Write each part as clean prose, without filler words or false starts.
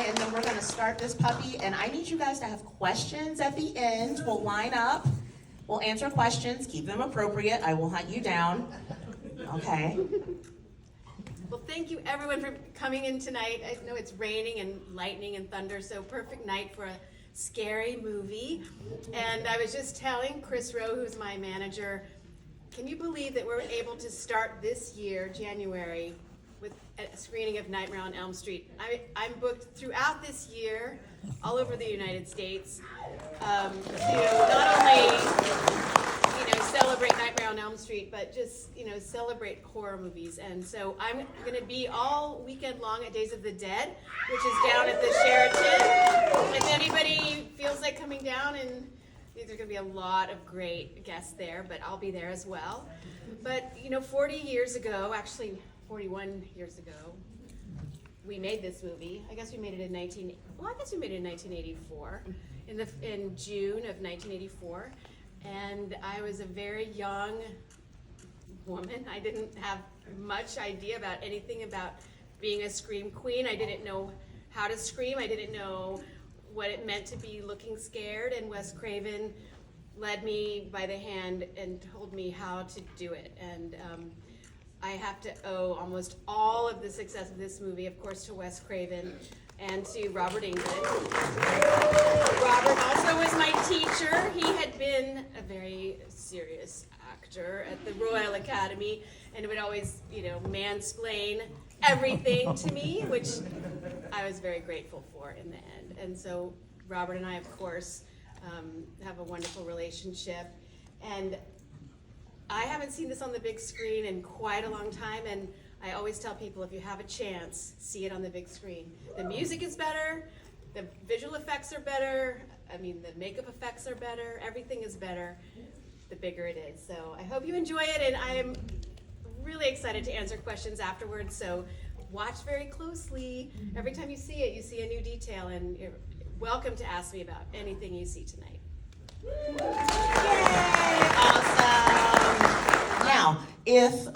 and then we're gonna start this puppy, and I need you guys to have questions at the end. We'll line up, we'll answer questions, keep them appropriate. I will hunt you down. Okay. Well, thank you everyone for coming in tonight. I know it's raining and lightning and thunder, so perfect night for a scary movie. And I was just telling Chris Rowe, who's my manager, can you believe that we're able to start this year, January, with a screening of Nightmare on Elm Street? I'm booked throughout this year, all over the United States, to not only celebrate Nightmare on Elm Street, but just celebrate horror movies. And so I'm going to be all weekend long at Days of the Dead, which is down at the Sheraton. If anybody feels like coming down, and there's going to be a lot of great guests there, but I'll be there as well. But 40 years ago, actually 41 years ago, we made this movie. I guess we made it in 1984, in June of 1984. And I was a very young woman. I didn't have much idea about anything about being a scream queen. I didn't know how to scream. I didn't know what it meant to be looking scared. And Wes Craven led me by the hand and told me how to do it. And I have to owe almost all of the success of this movie, of course, to Wes Craven and to Robert Englund. Robert also was my teacher. He had been a very serious actor at the Royal Academy and would always, mansplain everything to me, which I was very grateful for in the end. And so Robert and I, of course, have a wonderful relationship. And I haven't seen this on the big screen in quite a long time, and I always tell people, if you have a chance, see it on the big screen. The music is better, the visual effects are better, the makeup effects are better, everything is better the bigger it is. So I hope you enjoy it, and I'm really excited to answer questions afterwards, so watch very closely. Every time you see it, you see a new detail, and you're welcome to ask me about anything you see tonight. Yay! Awesome. Now, if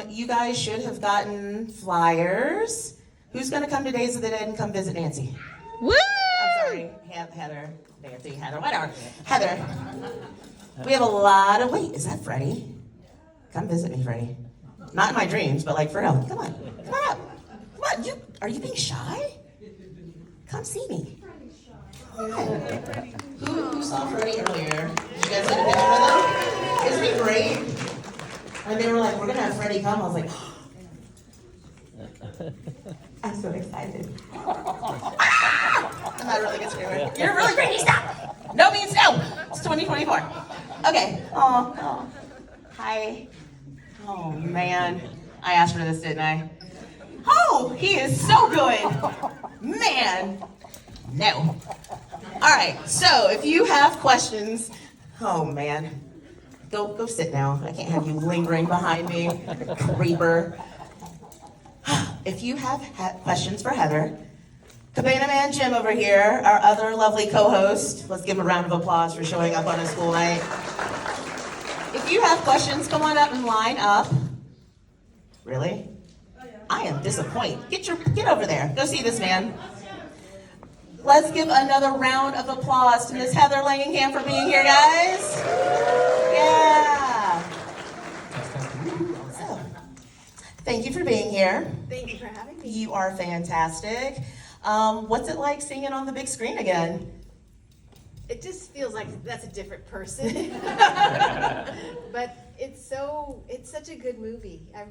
you guys should have gotten flyers, who's going to come to Days of the Dead and come visit Nancy? Woo! I'm sorry, Heather, Nancy, Heather, whatever. Heather, we have a lot of, wait, is that Freddie? Come visit me, Freddie. Not in my dreams, but like for real. Come on up. Come on, are you being shy? Come see me. Who saw Freddie earlier? Did you guys get a picture with him? Isn't he great? When they were like, we're gonna have Freddie come, I was like, I'm so excited. I'm not a really good screamer. Yeah. You're really great, stop! No means no! It's 2024. Okay. Oh. Hi. Oh man. I asked for this, didn't I? Oh, he is so good! Man. No. Alright, so if you have questions, oh man. Go sit down. I can't have you lingering behind me, creeper. If you have questions for Heather, Cabana Man Jim over here, our other lovely co-host, let's give him a round of applause for showing up on a school night. If you have questions, come on up and line up. Really? I am disappointed. Get over there. Go see this man. Let's give another round of applause to Miss Heather Langenkamp for being here, guys. Yeah. So, thank you for being here. Thank you for having me. You are fantastic. What's it like seeing it on the big screen again? It just feels like that's a different person. But it's such a good movie. I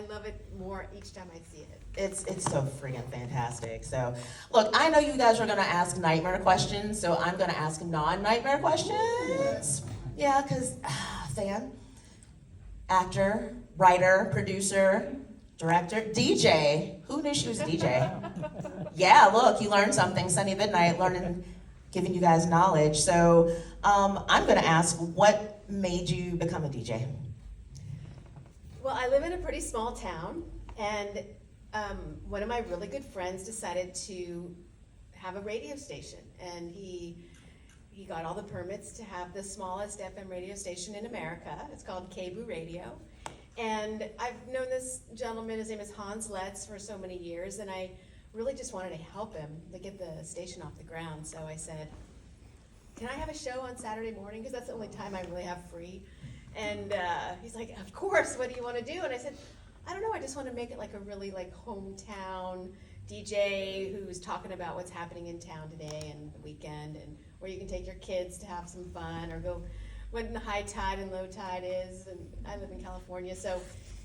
love it more each time I see it. It's so freaking fantastic. So, look, I know you guys are going to ask nightmare questions, so I'm going to ask non-nightmare questions. Yeah, because fan, actor, writer, producer, director, DJ. Who knew she was a DJ? Yeah, look, you learned something. Sunday Midnight, giving you guys knowledge. So I'm going to ask, what made you become a DJ? Well, I live in a pretty small town, and one of my really good friends decided to have a radio station, and he got all the permits to have the smallest FM radio station in America. It's called KBOO Radio. And I've known this gentleman, his name is Hans Letz, for so many years, and I really just wanted to help him to get the station off the ground. So I said, can I have a show on Saturday morning? Because that's the only time I really have free. And he's like, of course, what do you want to do? And I said, I don't know, I just want to make it like a really like hometown DJ who's talking about what's happening in town today and the weekend, and where you can take your kids to have some fun or go when the high tide and low tide is. And I live in California, so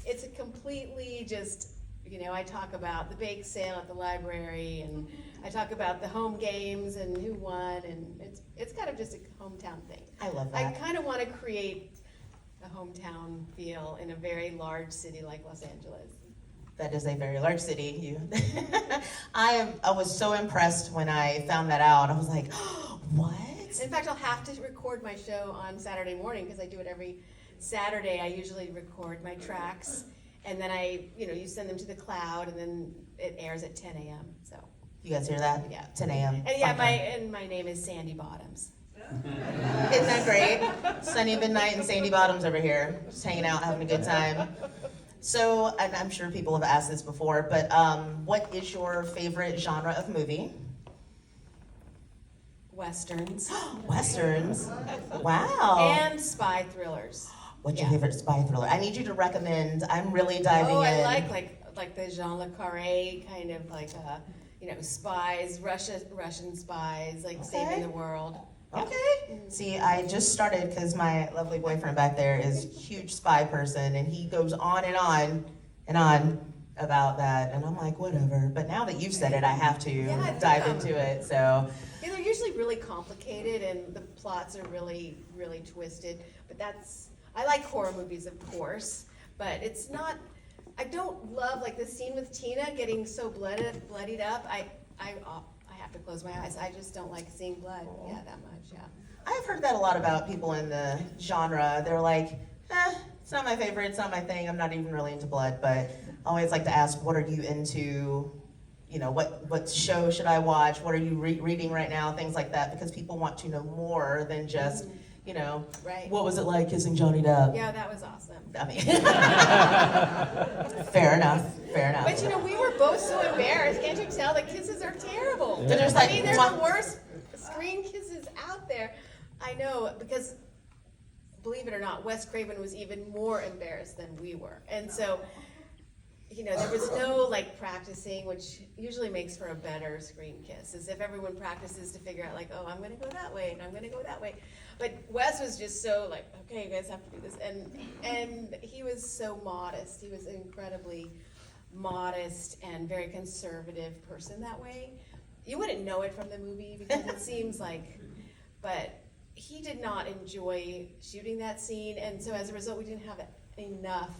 it's a completely just, you know, I talk about the bake sale at the library, and I talk about the home games and who won, and it's kind of just a hometown thing. I love that. I kind of want to create a hometown feel in a very large city like Los Angeles. That is a very large city. I was so impressed when I found that out. I was like, oh, what? In fact, I'll have to record my show on Saturday morning because I do it every Saturday. I usually record my tracks, and then you send them to the cloud, and then it airs at 10 a.m. So you guys hear that? Yeah, 10 a.m. And yeah, my name is Sandy Bottoms. Isn't that great? Sunny Midnight and Sandy Bottoms over here, just hanging out, having a good time. So, and I'm sure people have asked this before, but what is your favorite genre of movie? Westerns. Westerns? Wow. And spy thrillers. What's your favorite spy thriller? I need you to recommend. I'm really diving in. I like the Jean Le Carré kind of like spies, Russian spies, like saving the world. Okay. See, I just started because my lovely boyfriend back there is a huge spy person, and he goes on and on and on about that, and I'm like, whatever. But now that you've said it, I have to dive into it. So yeah, they're usually really complicated, and the plots are really, really twisted. But I like horror movies, of course, but it's not. I don't love like the scene with Tina getting so bloodied up. I have to close my eyes. I just don't like seeing blood. Yeah, that much. Yeah. I've heard that a lot about people in the genre. They're like, it's not my favorite, it's not my thing, I'm not even really into blood, but I always like to ask, what are you into? You know, what show should I watch? What are you reading right now? Things like that, because people want to know more than just, right. What was it like kissing Johnny Depp? Yeah, that was awesome. I mean, fair enough. But we were both so embarrassed. Can't you tell? The kisses are terrible. They're just like, they're the worst screen kisses out there. I know, because believe it or not, Wes Craven was even more embarrassed than we were. And so, there was no like practicing, which usually makes for a better screen kiss, as if everyone practices to figure out like, oh, I'm gonna go that way and I'm gonna go that way. But Wes was just so like, okay, you guys have to do this. And he was so modest. He was an incredibly modest and very conservative person that way. You wouldn't know it from the movie because it seems like, but he did not enjoy shooting that scene, and so as a result, we didn't have enough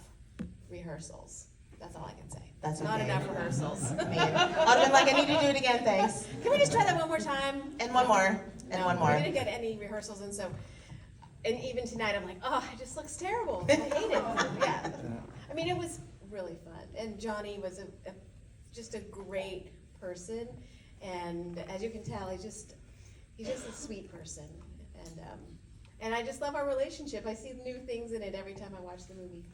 rehearsals. That's all I can say. That's not okay. enough rehearsals. I mean, I'd have been like, I need to do it again, thanks. Can we just try that one more time? And one more, and one more. We didn't get any rehearsals, and even tonight, I'm like, oh, it just looks terrible. I hate it. Yeah. I mean, it was really fun, and Johnny was just a great person, and as you can tell, he's just a sweet person. And I just love our relationship. I see new things in it every time I watch the movie.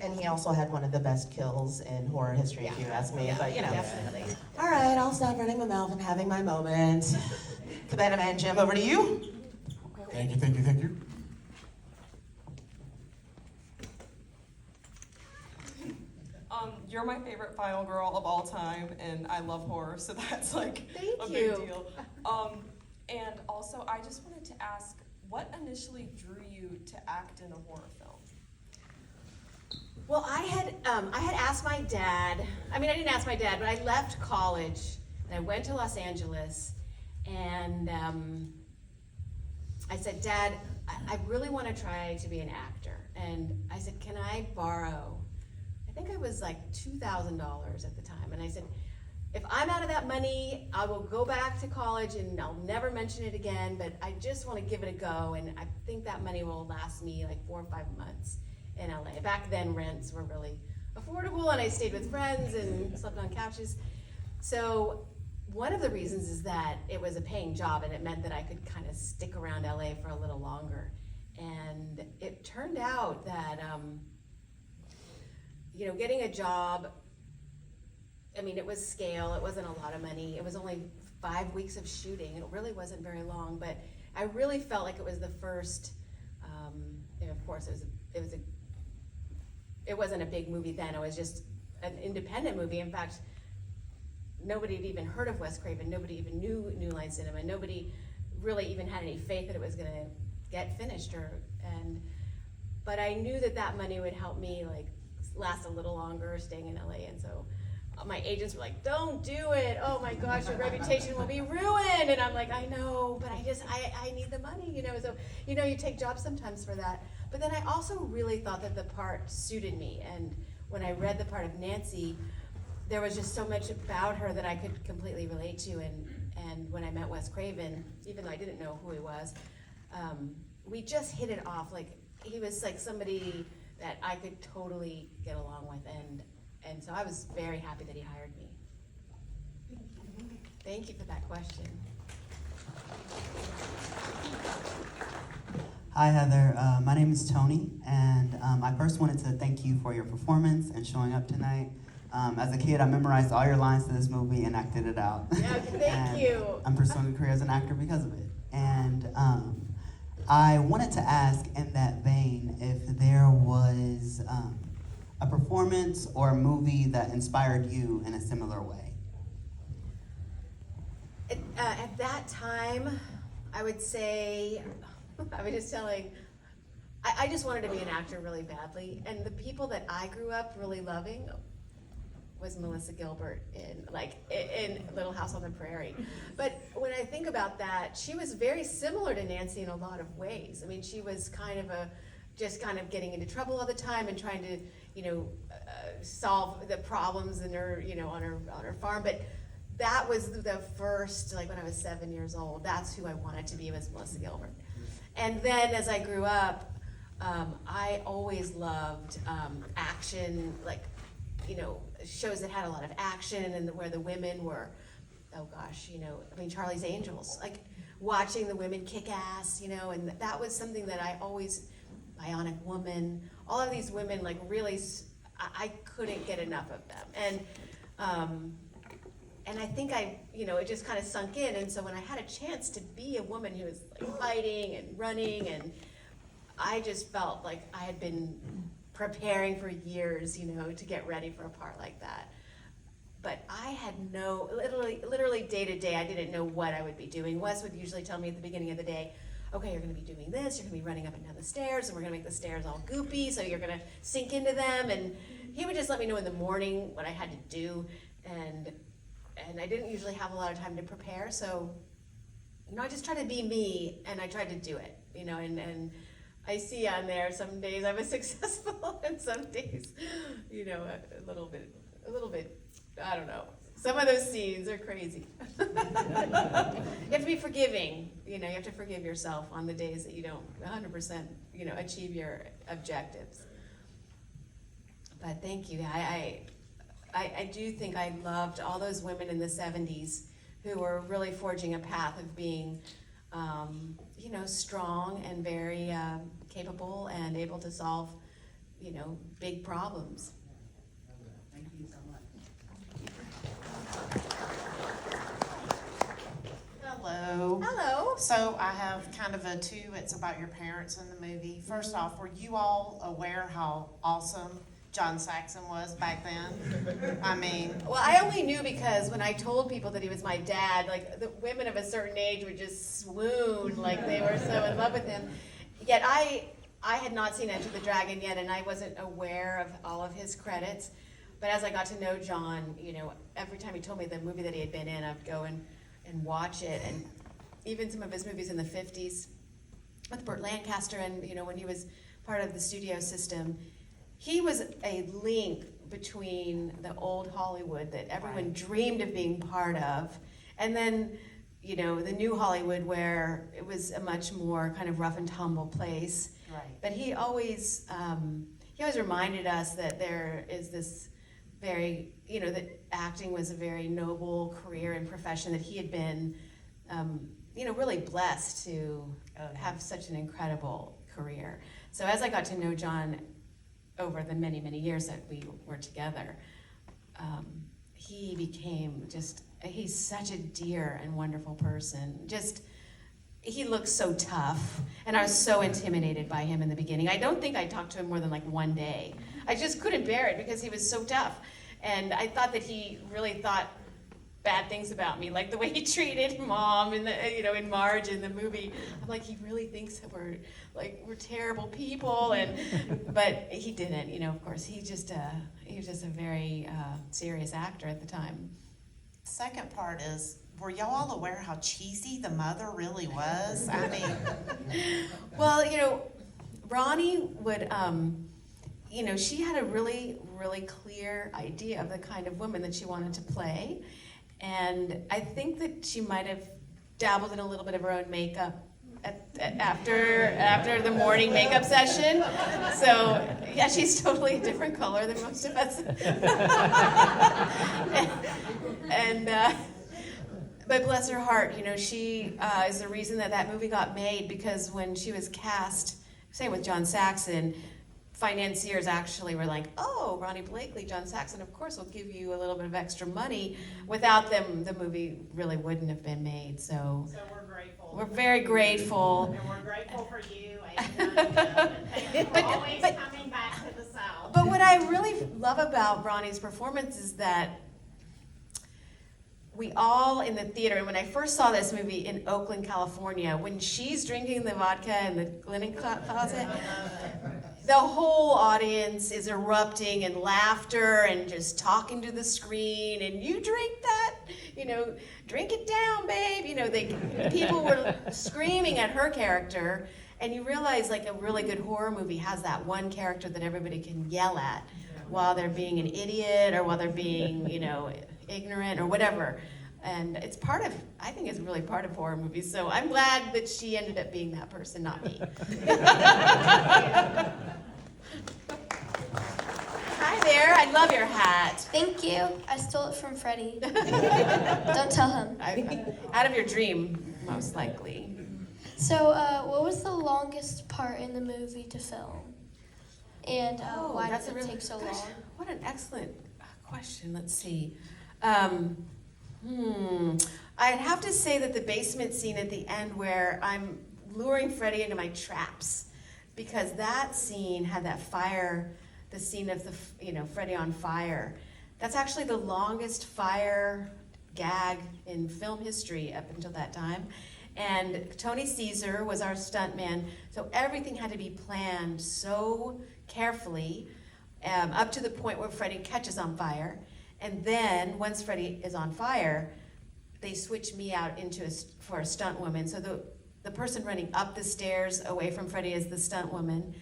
And he also had one of the best kills in horror history, if you ask me. But Definitely. All right, I'll stop running my mouth and having my moment. Cabana Man Jim, over to you. Thank you. You're my favorite final girl of all time, and I love horror, so that's like Thank a you. big deal. And also, I just wanted to ask, what initially drew you to act in a horror film? Well, I had asked my dad. I mean, I didn't ask my dad, but I left college and I went to Los Angeles, and I said, Dad, I really want to try to be an actor. And I said, can I borrow? I think it was like $2,000 at the time. And I said, if I'm out of that money, I will go back to college and I'll never mention it again, but I just want to give it a go, and I think that money will last me like 4 or 5 months in LA. Back then, rents were really affordable, and I stayed with friends and slept on couches. So one of the reasons is that it was a paying job, and it meant that I could kind of stick around LA for a little longer. And it turned out that, getting a job I mean, it was scale, it wasn't a lot of money, it was only 5 weeks of shooting, it really wasn't very long, but I really felt like it was the first, and of course it wasn't a big movie then, it was just an independent movie. In fact, nobody had even heard of Wes Craven, nobody even knew New Line Cinema, nobody really even had any faith that it was gonna get finished, but I knew that money would help me like last a little longer staying in LA, and so my agents were like, don't do it, oh my gosh, your reputation will be ruined, and I'm like, I know, but I need the money, so you take jobs sometimes for that. But then I also really thought that the part suited me, and when I read the part of Nancy, there was just so much about her that I could completely relate to, and when I met Wes Craven, even though I didn't know who he was, we just hit it off. Like, he was like somebody that I could totally get along with, and so I was very happy that he hired me. Thank you for that question. Hi Heather, my name is Tony, and I first wanted to thank you for your performance and showing up tonight. As a kid, I memorized all your lines to this movie and acted it out. Yeah, thank you. I'm pursuing a career as an actor because of it. And I wanted to ask in that vein if there was a performance or a movie that inspired you in a similar way. At that time, I would say, I was just telling, I just wanted to be an actor really badly, and the people that I grew up really loving was Melissa Gilbert in Little House on the Prairie. But when I think about that, she was very similar to Nancy in a lot of ways. I mean, she was kind of getting into trouble all the time and trying to, solve the problems in her, on her farm. But that was the first, like when I was 7 years old, that's who I wanted to be, was Melissa Gilbert. And then as I grew up, I always loved action, like, shows that had a lot of action and where the women were, Charlie's Angels, like watching the women kick ass, and that was something that I always, Bionic Woman, all of these women, like really, I couldn't get enough of them. And I think it just kind of sunk in. And so when I had a chance to be a woman who was like fighting and running, and I just felt like I had been preparing for years, to get ready for a part like that. But I had literally day to day, I didn't know what I would be doing. Wes would usually tell me at the beginning of the day, okay, you're gonna be doing this, you're gonna be running up and down the stairs, and we're gonna make the stairs all goopy, so you're gonna sink into them. And he would just let me know in the morning what I had to do. And I didn't usually have a lot of time to prepare, so, I just tried to be me, and I tried to do it, and I see on there some days I was successful, and some days, a little bit, I don't know. Some of those scenes are crazy. You have to be forgiving, you have to forgive yourself on the days that you don't 100%, achieve your objectives. But thank you. I do think I loved all those women in the 70s who were really forging a path of being, strong and very capable and able to solve, big problems. Thank you so much. Hello. Hello. So I have kind of a two. It's about your parents in the movie. First off, were you all aware how awesome John Saxon was back then? I mean, Well, I only knew because when I told people that he was my dad, like the women of a certain age would just swoon, like they were so in love with him. Yet I had not seen Enter the Dragon yet, and I wasn't aware of all of his credits. But as I got to know John, every time he told me the movie that he had been in, I'd go and watch it. And even some of his movies in the 50s with Burt Lancaster, and when he was part of the studio system, he was a link between the old Hollywood that everyone dreamed of being part of, and then, the new Hollywood where it was a much more kind of rough and tumble place. right. But he always reminded us that there is this very, that acting was a very noble career and profession, that he had been, really blessed to have such an incredible career. So as I got to know John over the many, many years that we were together, he became he's such a dear and wonderful person. He looks so tough, and I was so intimidated by him in the beginning. I don't think I talked to him more than like one day. I just couldn't bear it because he was so tough. And I thought that he really thought bad things about me, like the way he treated Mom in in Marge in the movie. I'm like, he really thinks that we're terrible people, but he didn't. Of course, he was just a very serious actor at the time. Second part is, were y'all all aware how cheesy the mother really was? I mean, Well, Ronnie would, she had a really, really clear idea of the kind of woman that she wanted to play. And I think that she might have dabbled in a little bit of her own makeup after the morning makeup session. So, yeah, she's totally a different color than most of us. But bless her heart, she is the reason that movie got made, because when she was cast, same with John Saxon, financiers actually were like, oh, Ronnie Blakely, John Saxon, of course we'll give you a little bit of extra money. Without them, the movie really wouldn't have been made. So we're grateful. we're very grateful. And we're grateful for you and thank you for always coming back to the South. But what I really love about Ronnie's performance is that we all in the theater, and when I first saw this movie in Oakland, California, when she's drinking the vodka in the linen closet, the whole audience is erupting in laughter and just talking to the screen, and you drink that, drink it down, babe. People were screaming at her character, and you realize like a really good horror movie has that one character that everybody can yell at while they're being an idiot or while they're being, ignorant or whatever. And I think it's really part of horror movies. So I'm glad that she ended up being that person, not me. Hi there, I love your hat. Thank you. I stole it from Freddie. Don't tell him. Out of your dream, most likely. So, what was the longest part in the movie to film? And why did it take so long? What an excellent question. Let's see. I'd have to say that the basement scene at the end where I'm luring Freddie into my traps, because that scene had that fire, the scene of Freddie on fire. That's actually the longest fire gag in film history up until that time. And Tony Caesar was our stuntman, so everything had to be planned so carefully, up to the point where Freddie catches on fire. And then, once Freddie is on fire, they switch me out for a stunt woman. So the person running up the stairs away from Freddie is the stunt woman.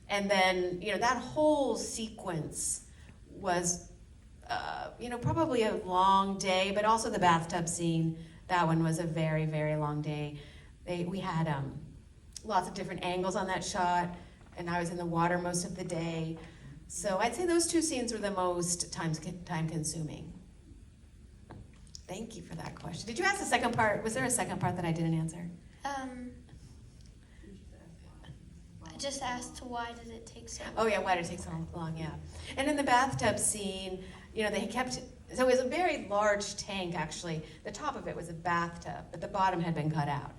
And then, that whole sequence was, probably a long day, but also the bathtub scene. That one was a very, very long day. We had lots of different angles on that shot, and I was in the water most of the day. So I'd say those two scenes were the most time-consuming. Thank you for that question. Did you ask the second part? Was there a second part that I didn't answer? I just asked why did it take so long? Oh yeah, why did it take so long? Yeah. And in the bathtub scene, they kept, so it was a very large tank actually. The top of it was a bathtub, but the bottom had been cut out.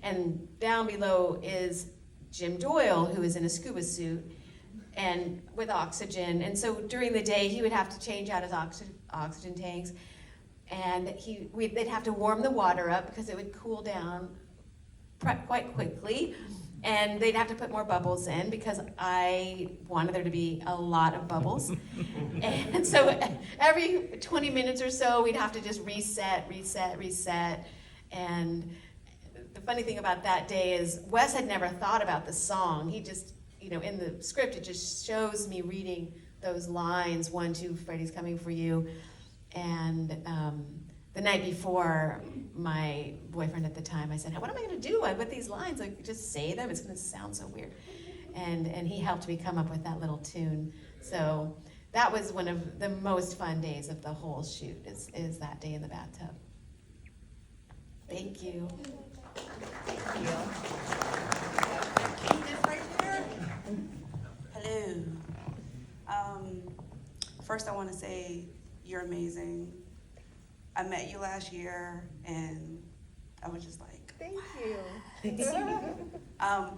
And down below is Jim Doyle, who is in a scuba suit and with oxygen. And so during the day, he would have to change out his oxygen tanks, and they'd have to warm the water up because it would cool down quite quickly. And they'd have to put more bubbles in because I wanted there to be a lot of bubbles. And so every 20 minutes or so, we'd have to just reset. And the funny thing about that day is Wes had never thought about the song. He just, in the script, it just shows me reading those lines, 1, 2, Freddie's coming for you. And the night before, my boyfriend at the time, I said, what am I going to do? With these lines, I could just say them. It's going to sound so weird. And he helped me come up with that little tune. So that was one of the most fun days of the whole shoot, is that day in the bathtub. Thank you. Thank you. Hello. First I want to say you're amazing. I met you last year, and I was just like, Thank you.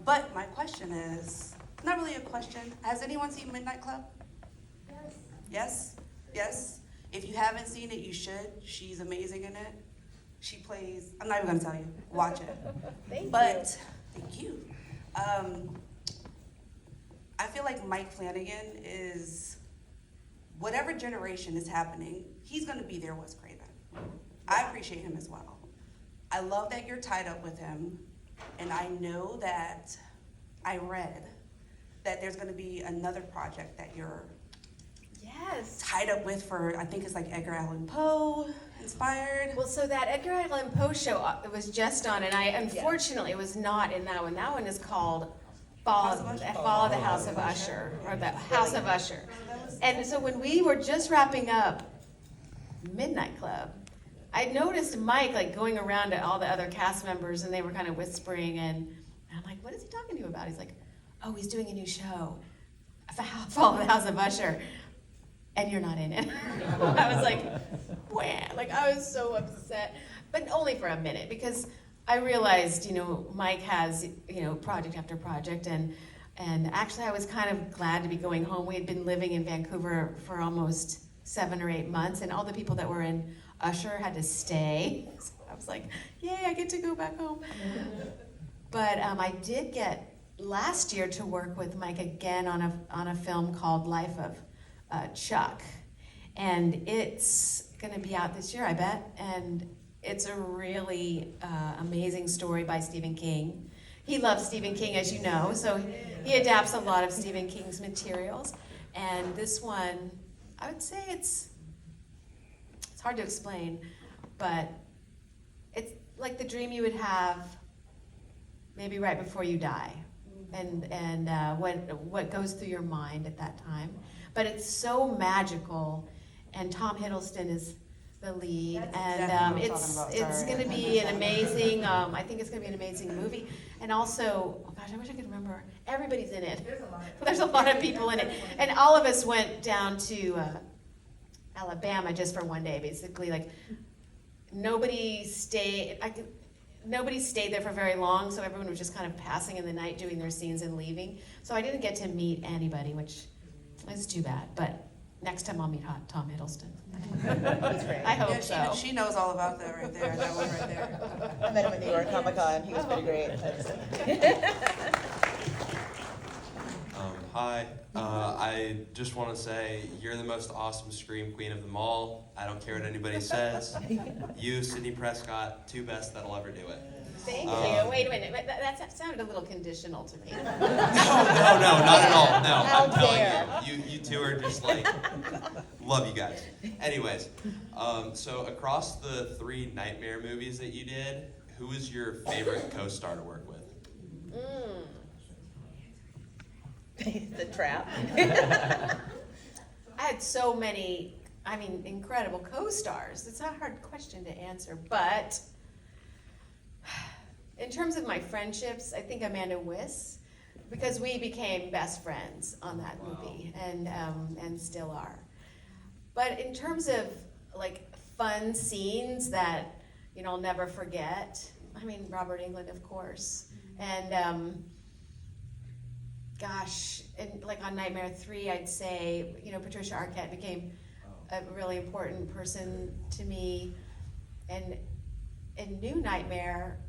but my question is, not really a question. Has anyone seen Midnight Club? Yes? Yes? If you haven't seen it, you should. She's amazing in it. She plays, I'm not even gonna tell you, watch it. Thank But, thank you. I feel like Mike Flanagan is, whatever generation is happening, he's gonna be there with Craven. I appreciate him as well. I love that you're tied up with him, and I know that I read that there's gonna be another project that you're Yes. tied up with for, I think it's like Edgar Allan Poe inspired. Well, so that Edgar Allan Poe show was just on, and I unfortunately was not in that one. That one is called Fall of the House of Usher, or the House of Usher. And so when we were just wrapping up Midnight Club, I noticed Mike like going around to all the other cast members, and they were kind of whispering, and I'm like, what is he talking to you about? He's like, oh, he's doing a new show, Fall of the House of Usher, and you're not in it. I was like, wah, like I was so upset, but only for a minute, because I realized, Mike has, project after project, and actually I was kind of glad to be going home. We had been living in Vancouver for almost 7 or 8 months, and all the people that were in Usher had to stay. So I was like, yay, I get to go back home. But I did get last year to work with Mike again on a film called Life of Chuck, and it's gonna be out this year, I bet, and it's a really amazing story by Stephen King. He loves Stephen King, as you know, so he adapts a lot of Stephen King's materials, and this one, I would say it's hard to explain, but it's like the dream you would have maybe right before you die, and what goes through your mind at that time. But it's so magical, and Tom Hiddleston is the lead, and it's going to be an amazing. I think it's going to be an amazing movie, and also, oh gosh, I wish I could remember. Everybody's in it. There's a lot of people in it, and all of us went down to Alabama just for one day, basically. Like nobody stayed there for very long, so everyone was just kind of passing in the night, doing their scenes and leaving. So I didn't get to meet anybody, which is too bad. But next time I'll meet Tom Hiddleston. I hope so. She knows all about that right there. That one right there. I met him at New York Comic Con. He was pretty great. Hi, I just want to say you're the most awesome scream queen of them all. I don't care what anybody says. You, Sydney Prescott, two best that'll ever do it. Thank you. Wait a minute. That sounded a little conditional to me. No, not at all. No, How I'm telling dare. you two are just like, love you guys. Anyways, so across the 3 Nightmare movies that you did, who was your favorite co-star to work with? The trap. I had so many, incredible co-stars. It's not a hard question to answer, but in terms of my friendships, I think Amanda Wyss, because we became best friends on that movie, and still are. But in terms of like fun scenes that I'll never forget, Robert Englund, of course, and gosh, and like on Nightmare 3, I'd say Patricia Arquette became a really important person to me, and in New Nightmare,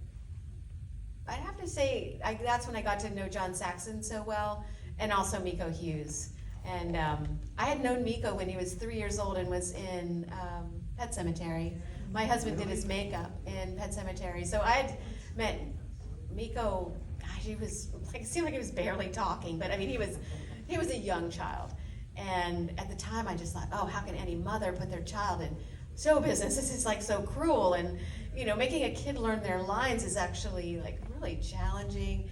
I'd have to say that's when I got to know John Saxon so well, and also Miko Hughes. And I had known Miko when he was 3 years old and was in Pet Sematary. My husband did his makeup in Pet Sematary, so I had met Miko. Gosh, he was like, it seemed like he was barely talking, but he was a young child. And at the time, I just thought, oh, how can any mother put their child in show business? This is like so cruel, and making a kid learn their lines is actually like really challenging,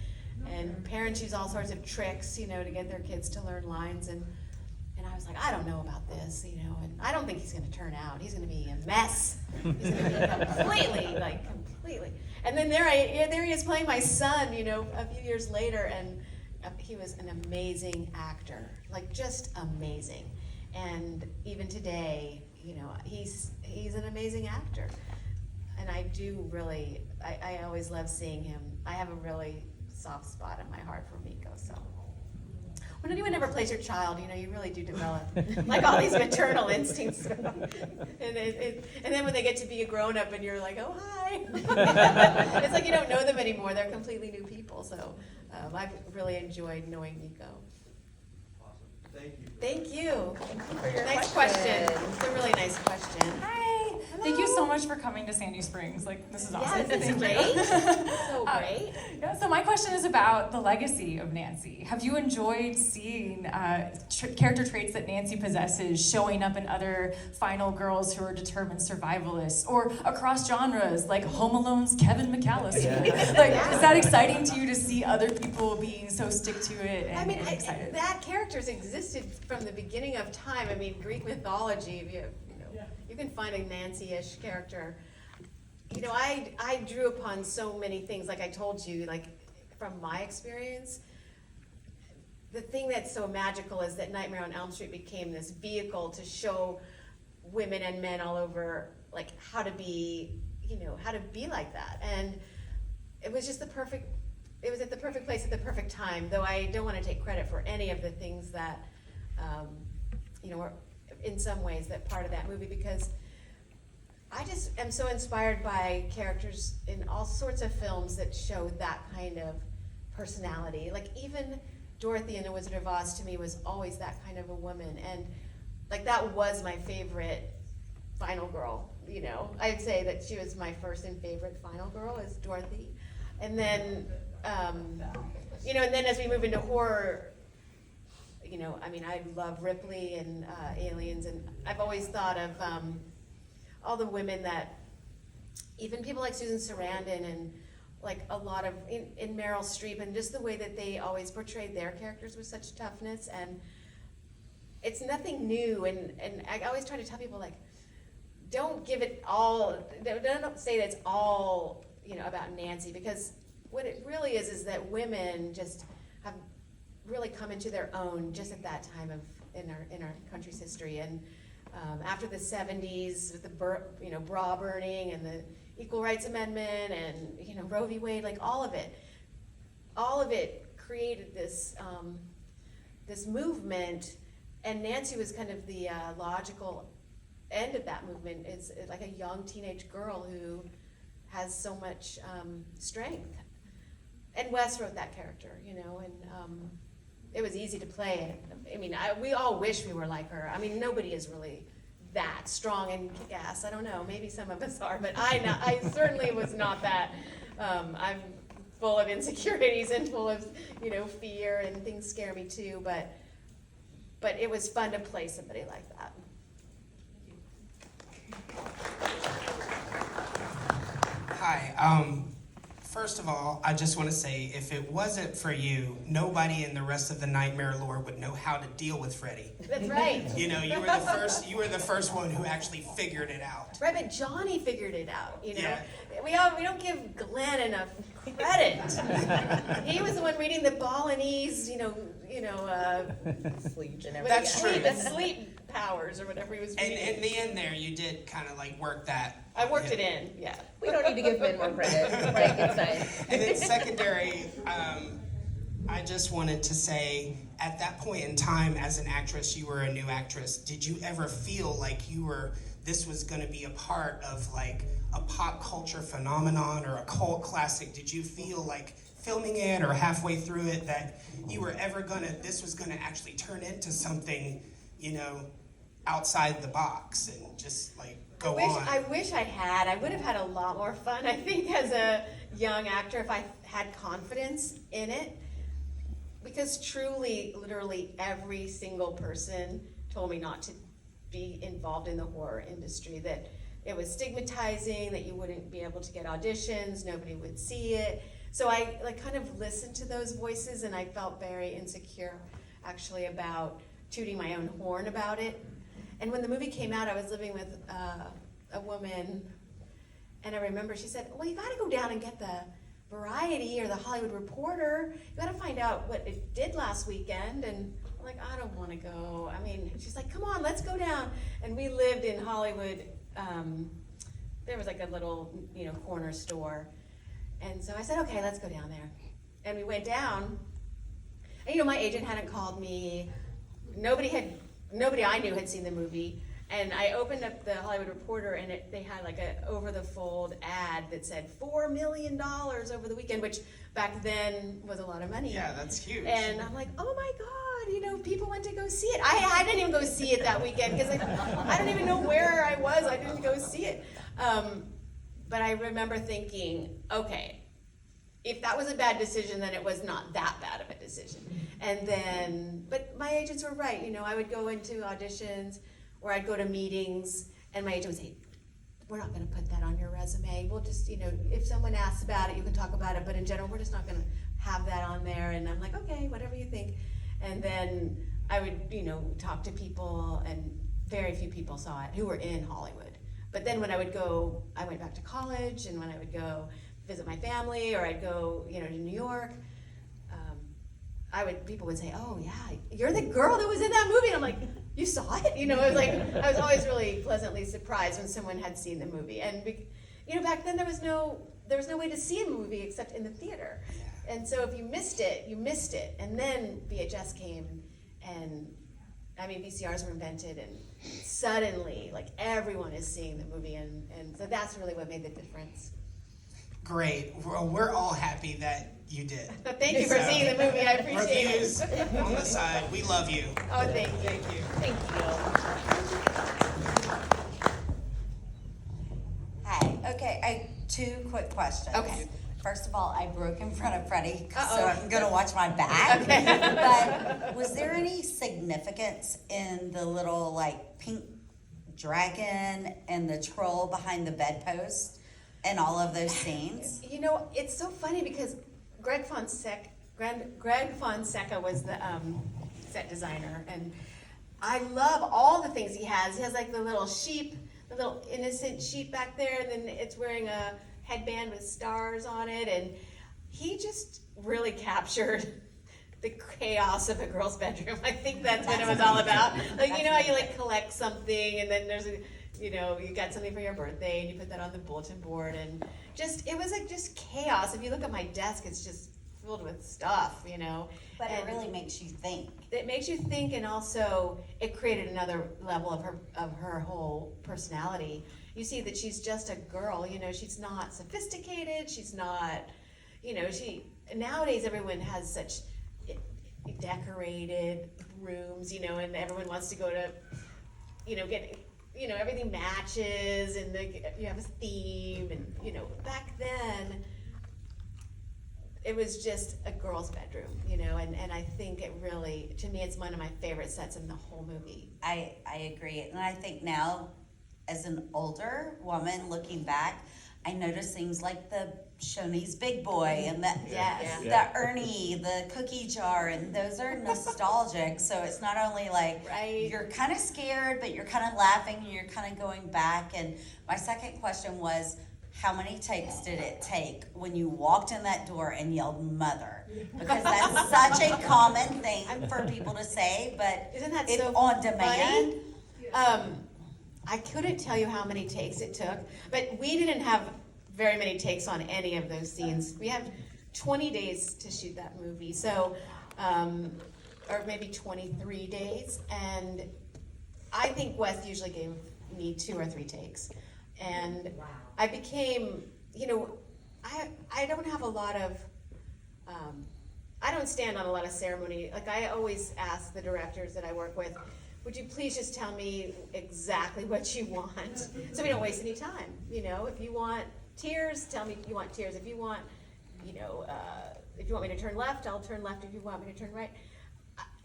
and parents use all sorts of tricks, to get their kids to learn lines, and I was like, I don't know about this, and I don't think he's going to turn out. He's going to be a mess. He's going to be completely. And then there he is playing my son, a few years later, and he was an amazing actor, like just amazing. And even today, you know, he's an amazing actor. And I do really, I always love seeing him. I have a really soft spot in my heart for Miko, so. When anyone ever plays your child, you know, you really do develop like all these maternal instincts. and then when they get to be a grown up and you're like, oh, hi. It's like you don't know them anymore. They're completely new people. So I've really enjoyed knowing Miko. Awesome. Thank you. Thank you. For your Next question. It's a really nice question. Hi. Thank you so much for coming to Sandy Springs. Like, this is awesome. Yes, it's Thank great. you. So great. Yeah, so my question is about the legacy of Nancy. Have you enjoyed seeing character traits that Nancy possesses showing up in other final girls who are determined survivalists, or across genres like Home Alone's Kevin McAllister? Like, is that exciting to you to see other people being so stick to it and, I mean, excited? that character's existed from the beginning of time. I mean, Greek mythology, you can find a Nancy-ish character. You know, I drew upon so many things, like I told you, like from my experience. The thing that's so magical is that Nightmare on Elm Street became this vehicle to show women and men all over, like, how to be, you know, how to be like that. And it was just it was at the perfect place at the perfect time, though I don't want to take credit for any of the things that, you know, were in some ways that part of that movie, because I just am so inspired by characters in all sorts of films that show that kind of personality. Like even Dorothy in The Wizard of Oz to me was always that kind of a woman, and like that was my favorite final girl, you know. I'd say that she was my first and favorite final girl is Dorothy. And then, you know, and then as we move into horror, you know, I mean, I love Ripley and Aliens, and I've always thought of all the women that, even people like Susan Sarandon and like a lot of, in Meryl Streep, and just the way that they always portrayed their characters with such toughness, and it's nothing new, and I always try to tell people, like, don't give it all, don't say that it's all, you know, about Nancy, because what it really is that women just have really come into their own just at that time in our country's history, and after the 70s with the bra burning and the Equal Rights Amendment and, you know, Roe v. Wade, like all of it created this this movement, and Nancy was kind of the logical end of that movement. Is like a young teenage girl who has so much strength, and Wes wrote that character, you know, and it was easy to play it. I mean, we all wish we were like her. I mean, nobody is really that strong and kick-ass. I don't know, maybe some of us are, but I certainly was not that. I'm full of insecurities and full of, you know, fear, and things scare me too, but it was fun to play somebody like that. Hi. First of all, I just want to say, if it wasn't for you, nobody in the rest of the Nightmare lore would know how to deal with Freddy. That's right. You know, you were the first one who actually figured it out. Right, but Johnny figured it out, you know? Yeah. We don't give Glenn enough credit. He was the one reading the Balinese, Sleep and everything. That's true. The sleep powers or whatever he was And reading. in the end there, you did kind of like work that. I worked it in, yeah. We don't need to give Ben more credit, right? It's nice. And then secondary, I just wanted to say, at that point in time as an actress, you were a new actress. Did you ever feel like this was gonna be a part of like a pop culture phenomenon or a cult classic? Did you feel like filming it or halfway through it that you were this was gonna actually turn into something, you know, outside the box and just like go on? I wish I had. I would have had a lot more fun, I think, as a young actor if I had confidence in it. Because truly, literally every single person told me not to be involved in the horror industry, that it was stigmatizing, that you wouldn't be able to get auditions, nobody would see it. So I like kind of listened to those voices, and I felt very insecure actually about tooting my own horn about it. And when the movie came out, I was living with a woman, and I remember she said, well, you gotta go down and get the Variety or the Hollywood Reporter. You gotta find out what it did last weekend. And I'm like, I don't want to go. I mean, she's like, come on, let's go down. And we lived in Hollywood. There was like a little, corner store. And so I said, okay, let's go down there. And we went down. And, my agent hadn't called me. Nobody I knew had seen the movie. And I opened up the Hollywood Reporter, and they had like a over-the-fold ad that said $4 million over the weekend, which back then was a lot of money. Yeah, that's huge. And I'm like, oh my God, people went to go see it. I didn't even go see it that weekend because I don't even know where I was. I didn't go see it. But I remember thinking, okay, if that was a bad decision, then it was not that bad of a decision. And then, but my agents were right. I would go into auditions or I'd go to meetings, and my agent would say, we're not going to put that on your resume. We'll just, if someone asks about it, you can talk about it. But in general, we're just not going to have that on there. And I'm like, okay, whatever you think. And then I would, talk to people, and very few people saw it who were in Hollywood. But then when I would go, I went back to college, and when I would go visit my family, or I'd go, to New York, people would say, oh yeah, you're the girl that was in that movie. And I'm like, you saw it? It was like, I was always really pleasantly surprised when someone had seen the movie. And back then there was no way to see a movie except in the theater. And so if you missed it, you missed it. And then VHS came, and VCRs were invented, and suddenly, like, everyone is seeing the movie, and so that's really what made the difference. Great. Well, we're all happy that you did. Thank you for seeing the movie. I appreciate Reviews it. on the side. We love you. Oh, thank you. Thank you. Hi. Okay, I have 2 quick questions. Okay. First of all, I broke in front of Freddie, so Uh-oh. I'm gonna watch my back. Okay. But was there any significance in the little like pink dragon and the troll behind the bedpost and all of those scenes? It's so funny because Greg Fonseca was the set designer, and I love all the things he has. He has like the little sheep, the little innocent sheep back there, and then it's wearing a headband with stars on it, and he just really captured the chaos of a girl's bedroom. I think that's what it was all about. Like, how you like collect something, and then there's you got something for your birthday, and you put that on the bulletin board, and it was like just chaos. If you look at my desk, it's just filled with stuff, But it really makes you think. It makes you think, and also it created another level of her whole personality. You see that she's just a girl, she's not sophisticated, she's not, nowadays everyone has such decorated rooms, and everyone wants to go to, get, everything matches, and you have a theme, and, back then, it was just a girl's bedroom, and I think it really, to me, it's one of my favorite sets in the whole movie. I agree, and I think now, as an older woman looking back, I notice things like the Shoney's Big Boy and the Ernie, the cookie jar, and those are nostalgic. So it's not only like you're kind of scared, but you're kind of laughing and you're kind of going back. And my second question was, how many takes did it take when you walked in that door and yelled "mother"? Because that's such a common thing for people to say, but isn't that it's so on demand. I couldn't tell you how many takes it took, but we didn't have very many takes on any of those scenes. We have 20 days to shoot that movie, so, or maybe 23 days, and I think Wes usually gave me 2 or 3 takes. And I became, I don't have a lot of, I don't stand on a lot of ceremony. Like, I always ask the directors that I work with, would you please just tell me exactly what you want, so we don't waste any time. If you want tears, tell me you want tears. If you want, if you want me to turn left, I'll turn left. If you want me to turn right,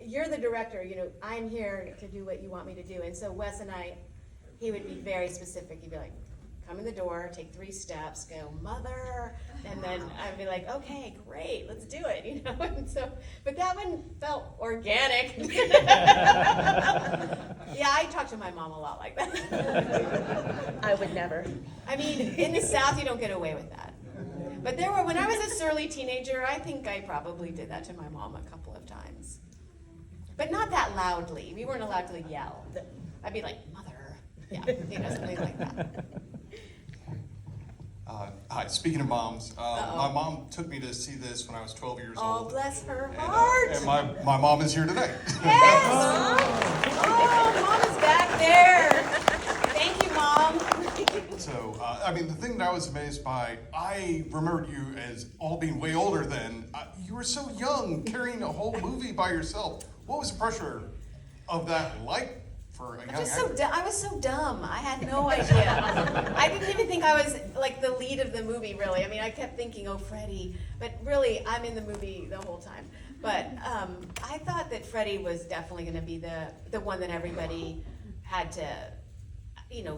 you're the director. I'm here to do what you want me to do. And so Wes and I, he would be very specific. He'd be like, come in the door, take 3 steps, go "mother," and then I'd be like, okay, great, let's do it, And so, but that one felt organic. Yeah, I talk to my mom a lot like that. I would never. I mean, in the South, you don't get away with that. But when I was a surly teenager, I think I probably did that to my mom a couple of times. but not that loudly. We weren't allowed to yell. I'd be like, mother, yeah, something like that. Hi, speaking of moms, my mom took me to see this when I was 12 years Oh, old. bless her And, heart. and my mom is here today. Yes! Oh, Mom is back there. Thank you, Mom. So, I mean, the thing that I was amazed by, I remembered you as all being way older then. You were so young, carrying a whole movie by yourself. What was the pressure of that like for a young actor? I was so dumb. I had no idea. I didn't even think I was like the lead of the movie, really. I mean, I kept thinking, oh, Freddie. But really, I'm in the movie the whole time. But I thought that Freddie was definitely going to be the one that everybody had to,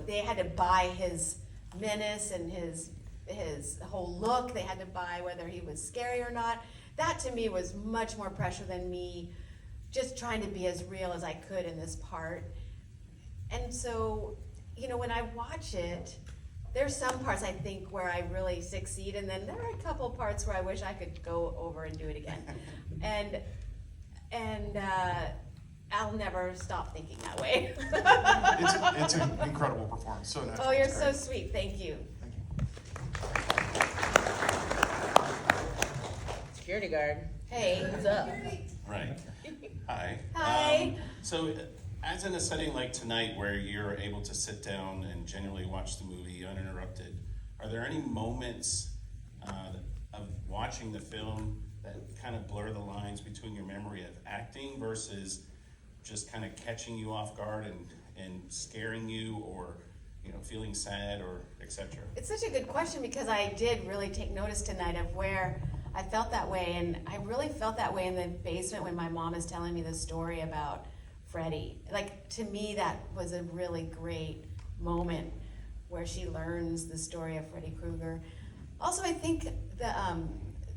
they had to buy his menace and his whole look. They had to buy whether he was scary or not. That to me was much more pressure than me just trying to be as real as I could in this part. And so, when I watch it, there's some parts I think where I really succeed, and then there are a couple parts where I wish I could go over and do it again. And I'll never stop thinking that way. It's an incredible performance. So natural. Oh, you're It's so great. sweet. Thank you. Security guard. Hey. What's up? Right. Hi. Hi. So, as in a setting like tonight where you're able to sit down and genuinely watch the movie uninterrupted, are there any moments of watching the film that kind of blur the lines between your memory of acting versus just kind of catching you off guard and scaring you, or feeling sad, or etc.? It's such a good question, because I did really take notice tonight of where I felt that way, and I really felt that way in the basement when my mom is telling me the story about Freddie. Like, to me, that was a really great moment where she learns the story of Freddy Krueger. Also, I think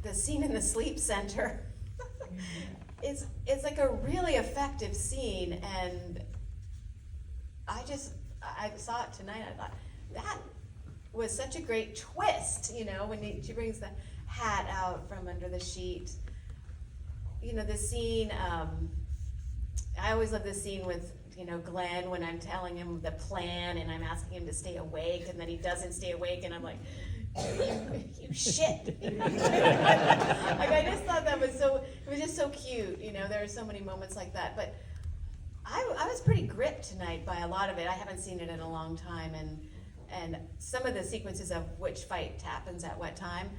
the scene in the sleep center is like a really effective scene, and I saw it tonight. I thought that was such a great twist. When she brings the hat out from under the sheet. The scene. I always love this scene with Glenn, when I'm telling him the plan and I'm asking him to stay awake, and then he doesn't stay awake, and I'm like, you shit. Like, I just thought that was it was just so cute. There are so many moments like that. But I was pretty gripped tonight by a lot of it. I haven't seen it in a long time, and some of the sequences of which fight happens at what time,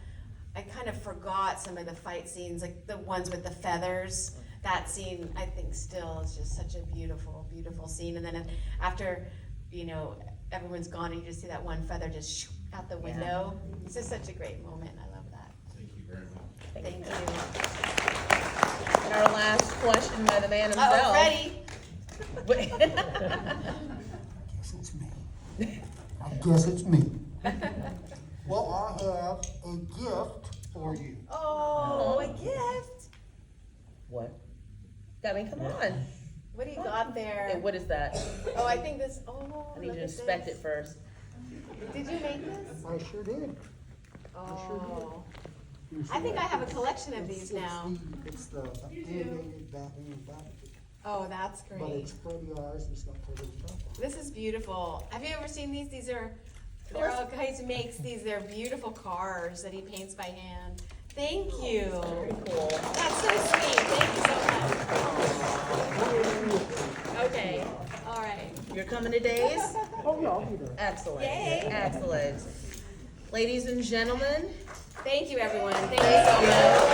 I kind of forgot some of the fight scenes, like the ones with the feathers. That scene, I think, still is just such a beautiful, beautiful scene. And then after, everyone's gone, and you just see that one feather just shoot out the window. Yeah. It's just such a great moment. I love that. Thank you very much. Thank you. And our last question by the man himself. Uh-oh, Freddie. I guess it's me. Well, I have a gift for you. Oh, a gift. What? I mean, come on. What do you got there? Hey, what is that? Oh, I think this. Oh, I need you to inspect it first. Did you make this? I sure did. Oh. I think I have a collection of these now. It's the animated Batman Batman. Oh, that's great. But it's Freddy eyes and stuff for the top. This is beautiful. Have you ever seen these? These are, he makes these, they're beautiful cars that he paints by hand. Thank you. Very cool. That's so sweet. Thank you so much. Okay. All right. You're coming to Days? Oh, yeah, I'll be there. Excellent. Yay. Excellent. Ladies and gentlemen. Thank you, everyone. Thank you so much.